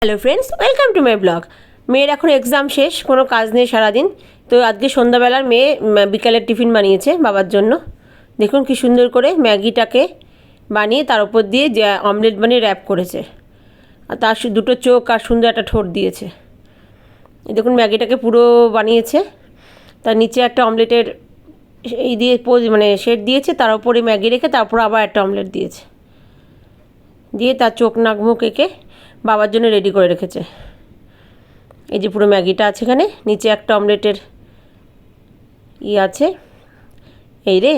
Hello friends, welcome to my blog. মেয়ের এখন exam শেষ, কোনো কাজ নেই সারাদিন। তো আজকে সন্ধ্যাবেলার মেয়ে বিকালের টিফিন বানিয়েছে বাবার জন্য। দেখুন কি সুন্দর করে ম্যাগিটাকে বানিয়ে তার উপর দিয়ে যে অমলেট বানিয়ে র্যাপ করেছে, আর তার দুটো চোখ আর সুন্দর একটা ঠোঁট দিয়েছে। দেখুন ম্যাগিটাকে পুরো বানিয়েছে, তার নিচে একটা অমলেটের এই দিয়ে শেড দিয়েছে, তার উপরে ম্যাগি রেখে তারপর আবার একটা অমলেট দিয়েছে, দিয়ে তার চোখ নাক মুখ এঁকে বাবার জন্য রেডি করে রেখেছে। এই যে পুরো ম্যাগিটা আছে এখানে, নিচে একটা অমলেটের আছে। এই রে,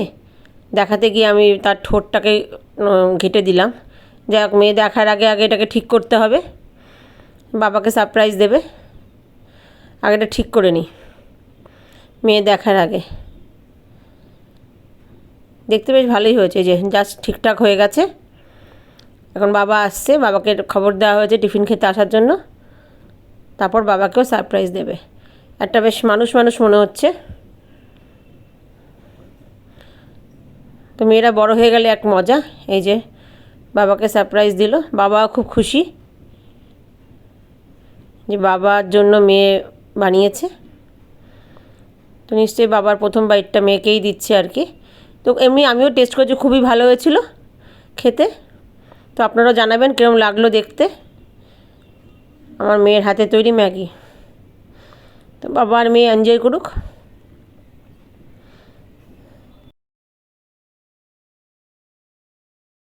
দেখাতে গিয়ে আমি তার ঠোঁটটাকে ঘেঁটে দিলাম। যাই হোক, মেয়ে দেখার আগে আগে এটাকে ঠিক করতে হবে, বাবাকে সারপ্রাইজ দেবে। আগে এটা ঠিক করে নিই মেয়ে দেখার আগে। দেখতে বেশ ভালোই হয়েছে, যে জাস্ট ঠিকঠাক হয়ে গেছে। এখন বাবা আসছে, বাবাকে খবর দেওয়া হয়েছে টিফিন খেতে আসার জন্য, তারপর বাবাকেও সারপ্রাইজ দেবে। একটা বেশ মানুষ মানুষ মনে হচ্ছে। তো মেয়েরা বড় হয়ে গেলে এক মজা। এই যে বাবাকে সারপ্রাইজ দিল, বাবাও খুব খুশি যে বাবার জন্য মেয়ে বানিয়েছে। তো নিশ্চয়ই বাবার প্রথম বাইটটা মেয়েকেই দিচ্ছে আর কি। তো এমনি আমিও টেস্ট করেছি, খুবই ভালো হয়েছিল খেতে। তো আপনারাও জানাবেন কীরকম লাগলো দেখতে আমার মেয়ের হাতে তৈরি ম্যাগি। তো বাবা আর মেয়ে এনজয় করুক।